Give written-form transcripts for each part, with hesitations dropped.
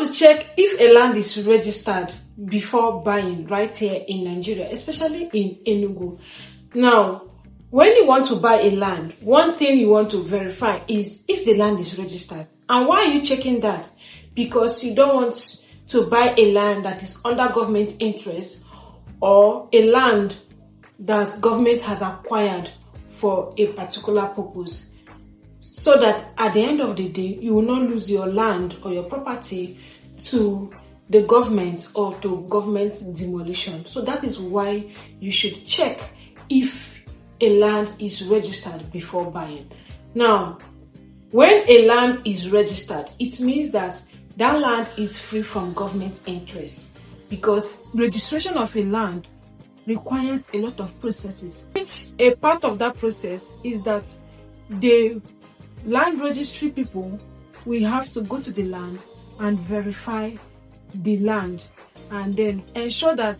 to check if a land is registered before buying right here in Nigeria, especially in Enugu. Now, when you want to buy a land, one thing you want to verify is if the land is registered. And why are you checking that? Because you don't want to buy a land that is under government interest or a land that government has acquired for a particular purpose, so that at the end of the day, you will not lose your land or your property to the government or to government demolition. So that is why you should check if a land is registered before buying. Now, when a land is registered, it means that that land is free from government interest, because registration of a land requires a lot of processes, which a part of that process is that the land registry people will have to go to the land and verify the land and then ensure that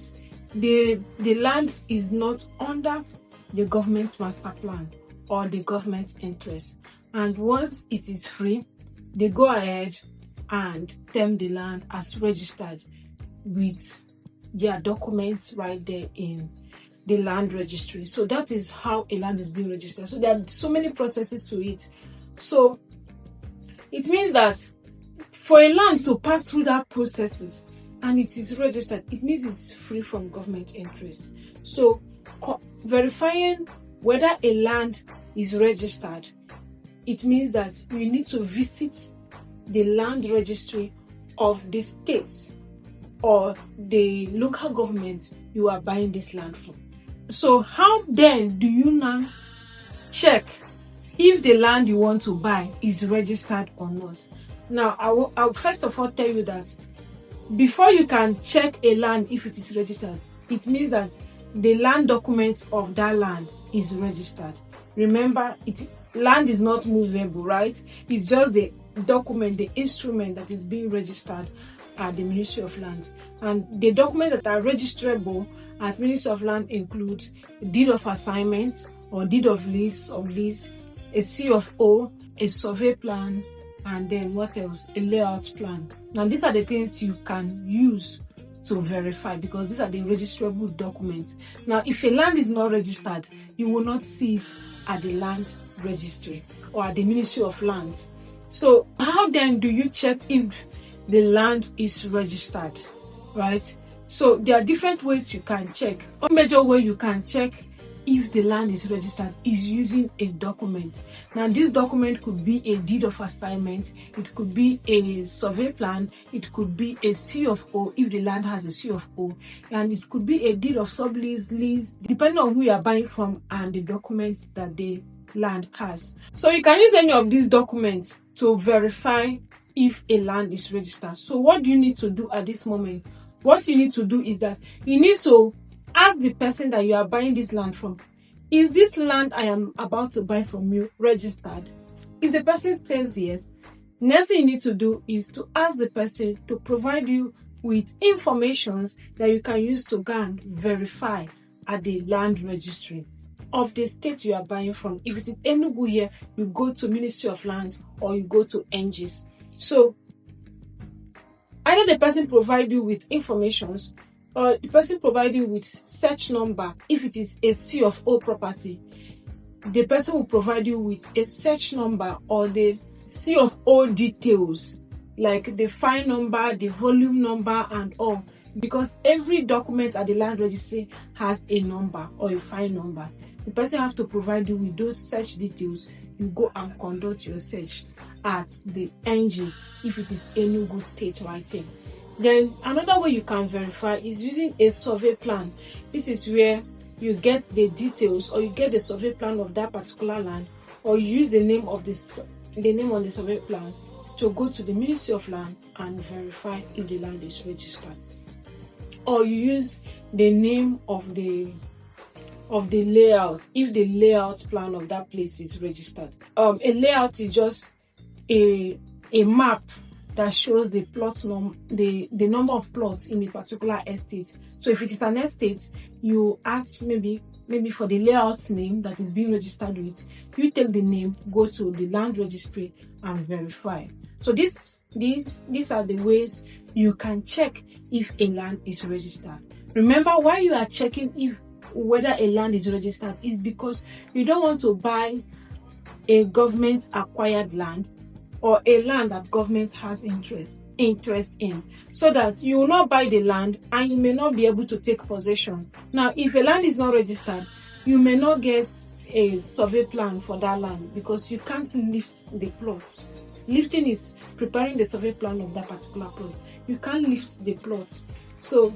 the land is not under the government master plan or the government interest. And once it is free, they go ahead and term the land as registered with their documents right there in the land registry. So that is how a land is being registered. So there are so many processes to it. So it means that for a land to pass through that processes and it is registered, it means it's free from government interest. So verifying whether a land is registered, it means that you need to visit the land registry of the state or the local government you are buying this land from. So how then do you now check if the land you want to buy is registered or not? Now, I'll first of all tell you that before you can check a land if it is registered, it means that the land documents of that land is registered. Remember, land is not movable, right? It's just the document, the instrument that is being registered at the Ministry of Land. And the documents that are registrable at Ministry of Land include deed of assignment or deed of lease, a C of O, a survey plan, and then what else? A layout plan. Now these are the things you can use to verify, because these are the registrable documents. Now if a land is not registered, you will not see it at the land registry or at the Ministry of Lands. So how then do you check if the land is registered, right? So there are different ways you can check. One major way you can check if the land is registered is using a document. Now this document could be a deed of assignment, it could be a survey plan, it could be a C of O if the land has a C of O, and it could be a deed of sublease, lease, depending on who you are buying from and the documents that the land has. So you can use any of these documents to verify if a land is registered. So what do you need to do at this moment? What you need to do is that you need to ask the person that you are buying this land from, is this land I am about to buy from you registered? If the person says yes, next thing you need to do is to ask the person to provide you with information that you can use to go and verify at the land registry of the state you are buying from. If it is Enugu here, you go to Ministry of Lands or you go to ENUGIS. So either the person provide you with information or the person provide you with search number. If it is a C of O property, the person will provide you with a search number or the C of O details, like the file number, the volume number and all, because every document at the land registry has a number or a file number. The person has to provide you with those search details. You go and conduct your search at the ENUGIS if it is Enugu state right here. Then another way you can verify is using a survey plan. This is where you get the details or you get the survey plan of that particular land, or you use the name on the survey plan to go to the Ministry of Land and verify if the land is registered. Or you use the name of the layout if the layout plan of that place is registered. A layout is just a map that shows the plot the number of plots in a particular estate. So if it is an estate, you ask maybe for the layout name that is being registered with. You take the name, go to the land registry and verify. So this These are the ways you can check if a land is registered. Remember, why you are checking if whether a land is registered is because you don't want to buy a government acquired land or a land that government has interest in, so that you will not buy the land and you may not be able to take possession. Now, if a land is not registered, you may not get a survey plan for that land because you can't lift the plot. Lifting is preparing the survey plan of that particular plot. You can't lift the plot. So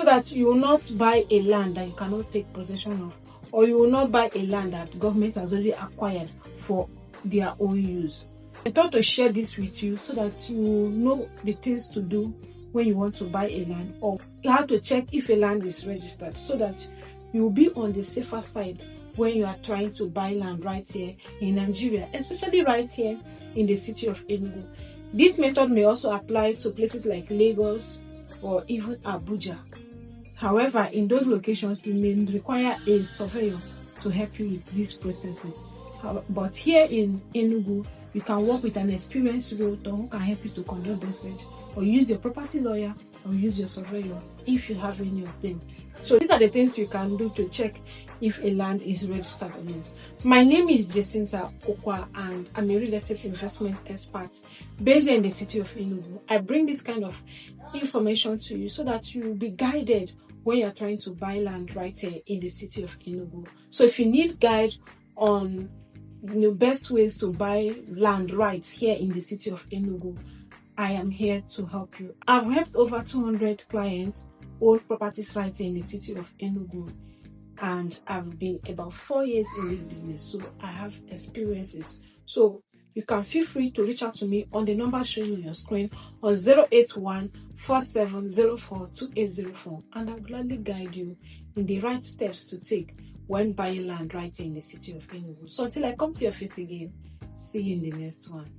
that you will not buy a land that you cannot take possession of, or you will not buy a land that government has already acquired for their own use. I thought to share this with you so that you know the things to do when you want to buy a land, or how to check if a land is registered, so that you will be on the safer side when you are trying to buy land right here in Nigeria, especially right here in the city of Enugu. This method may also apply to places like Lagos or even Abuja. However, in those locations, you may require a surveyor to help you with these processes. But here in Enugu, you can work with an experienced realtor who can help you to conduct the search, or use your property lawyer, or use your surveyor if you have any of them. So these are the things you can do to check if a land is registered or not. My name is Jacinta Okwa, and I'm a real estate investment expert based in the city of Enugu. I bring this kind of information to you so that you will be guided when you're trying to buy land right here in the city of Enugu. So if you need guide on the best ways to buy land right here in the city of Enugu, I am here to help you. I've helped over 200 clients own properties right here in the city of Enugu, and I've been about 4 years in this business, so I have experiences. So you can feel free to reach out to me on the number showing on your screen on 081-4704-2804, and I'll gladly guide you in the right steps to take when buying land right here in the city of Enugu. So until I come to your face again, see you in the next one.